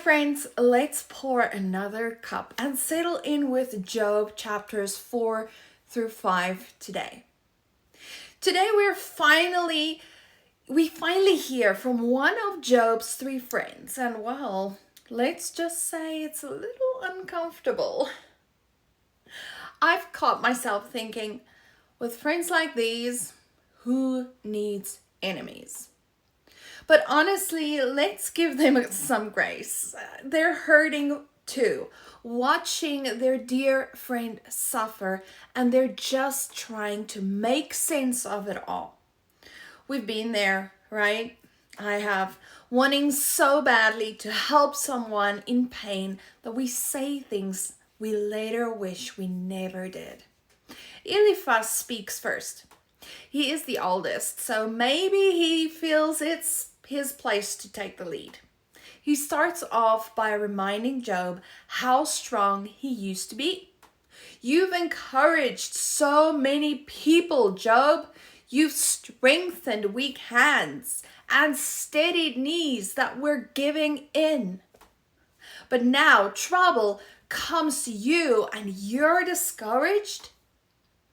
friends, let's pour another cup and settle in with Job chapters 4 through 5 today. Today we finally hear from one of Job's three friends, and well, let's just say it's a little uncomfortable. I've caught myself thinking, with friends like these, who needs enemies? But honestly, let's give them some grace. They're hurting too, watching their dear friend suffer, and they're just trying to make sense of it all. We've been there, right? I have, wanting so badly to help someone in pain that we say things we later wish we never did. Eliphaz speaks first. He is the oldest, so maybe he feels it's his place to take the lead. He starts off by reminding Job how strong he used to be. You've encouraged so many people, Job. You've strengthened weak hands and steadied knees that were giving in. But now trouble comes to you and you're discouraged.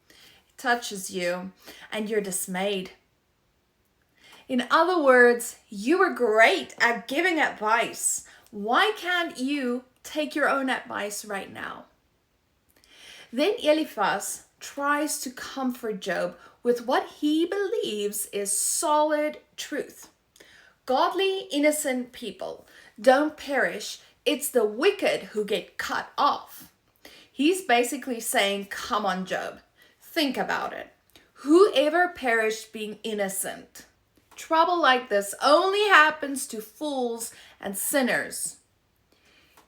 It touches you and you're dismayed. In other words, you were great at giving advice. Why can't you take your own advice right now? Then Eliphaz tries to comfort Job with what he believes is solid truth. Godly, innocent people don't perish. It's the wicked who get cut off. He's basically saying, come on, Job, think about it. Whoever perished being innocent? Trouble like this only happens to fools and sinners.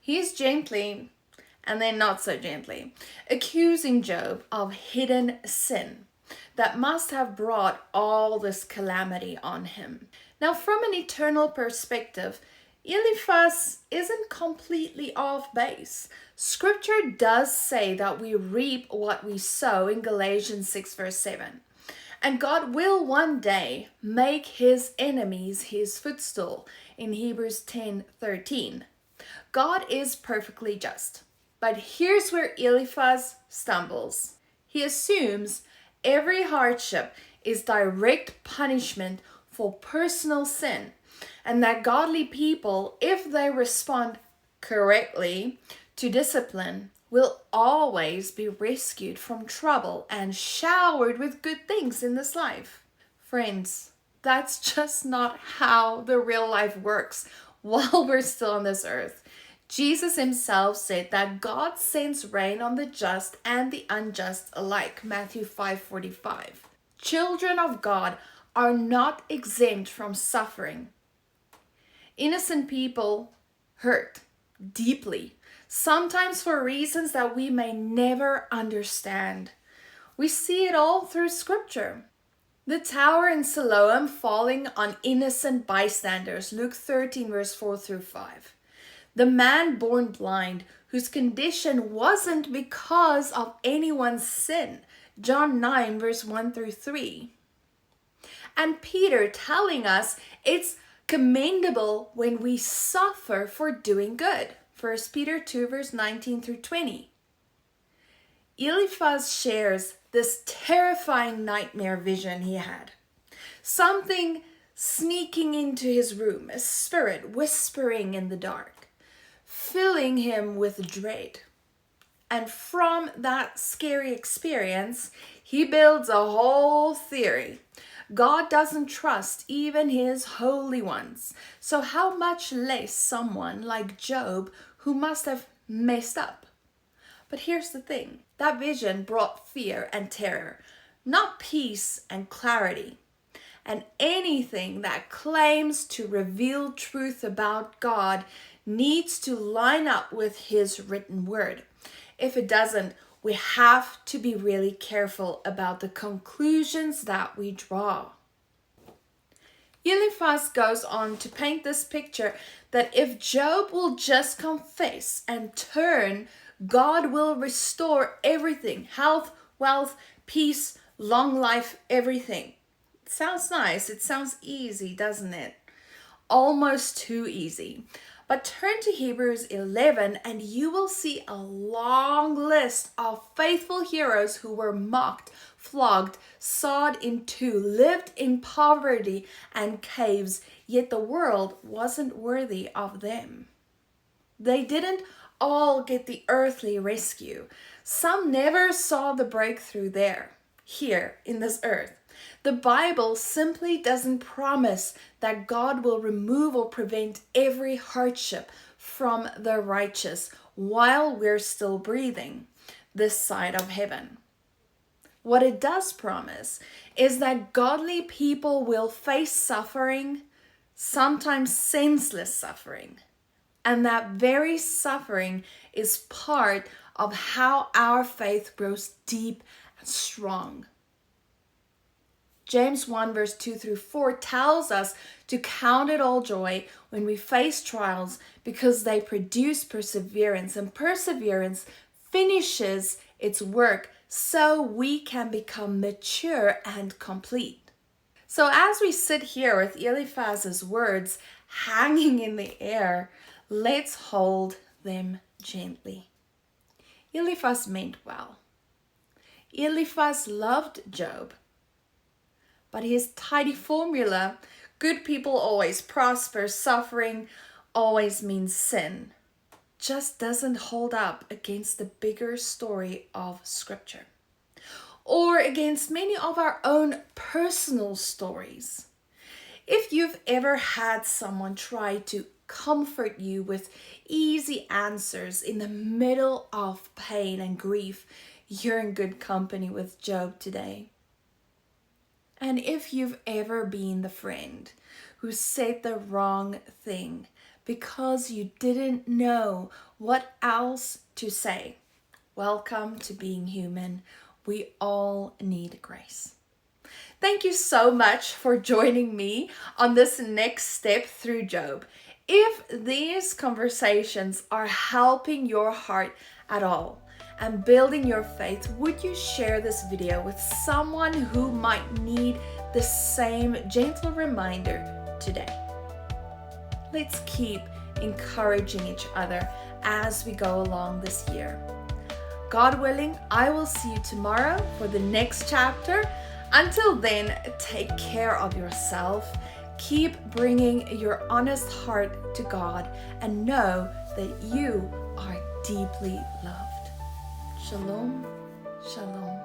He's gently, and then not so gently, accusing Job of hidden sin that must have brought all this calamity on him. Now, from an eternal perspective, Eliphaz isn't completely off base. Scripture does say that we reap what we sow in Galatians 6 verse 7. And God will one day make his enemies his footstool in Hebrews 10:13. God is perfectly just. But here's where Eliphaz stumbles. He assumes every hardship is direct punishment for personal sin, and that godly people, if they respond correctly to discipline, will always be rescued from trouble and showered with good things in this life. Friends, that's just not how the real life works while we're still on this earth. Jesus himself said that God sends rain on the just and the unjust alike, Matthew 5:45. Children of God are not exempt from suffering. Innocent people hurt deeply, sometimes for reasons that we may never understand. We see it all through scripture. The tower in Siloam falling on innocent bystanders, Luke 13 verse 4 through 5. The man born blind, whose condition wasn't because of anyone's sin, John 9 verse 1 through 3. And Peter telling us it's commendable when we suffer for doing good, 1 Peter 2 verse 19 through 20. Eliphaz shares this terrifying nightmare vision he had. Something sneaking into his room, a spirit whispering in the dark, filling him with dread. And from that scary experience, he builds a whole theory. God doesn't trust even his holy ones. So how much less someone like Job who must have messed up? But here's the thing. That vision brought fear and terror, not peace and clarity. And anything that claims to reveal truth about God needs to line up with his written word. If it doesn't, we have to be really careful about the conclusions that we draw. Eliphaz goes on to paint this picture that if Job will just confess and turn, God will restore everything: health, wealth, peace, long life, everything. It sounds nice. It sounds easy, doesn't it? Almost too easy. But turn to Hebrews 11 and you will see a long list of faithful heroes who were mocked, flogged, sawed in two, lived in poverty and caves, yet the world wasn't worthy of them. They didn't all get the earthly rescue. Some never saw the breakthrough here in this earth. The Bible simply doesn't promise that God will remove or prevent every hardship from the righteous while we're still breathing this side of heaven. What it does promise is that godly people will face suffering, sometimes senseless suffering. And that very suffering is part of how our faith grows deep and strong. James 1 verse 2 through 4 tells us to count it all joy when we face trials because they produce perseverance, and perseverance finishes its work so we can become mature and complete. So as we sit here with Eliphaz's words hanging in the air, let's hold them gently. Eliphaz meant well. Eliphaz loved Job. But his tidy formula, good people always prosper, suffering always means sin, just doesn't hold up against the bigger story of Scripture, or against many of our own personal stories. If you've ever had someone try to comfort you with easy answers in the middle of pain and grief, you're in good company with Job today. And if you've ever been the friend who said the wrong thing because you didn't know what else to say, welcome to being human. We all need grace. Thank you so much for joining me on this next step through Job. If these conversations are helping your heart at all and building your faith, would you share this video with someone who might need the same gentle reminder today? Let's keep encouraging each other as we go along this year. God willing, I will see you tomorrow for the next chapter. Until then, take care of yourself. Keep bringing your honest heart to God and know that you are deeply loved. Shalom, shalom.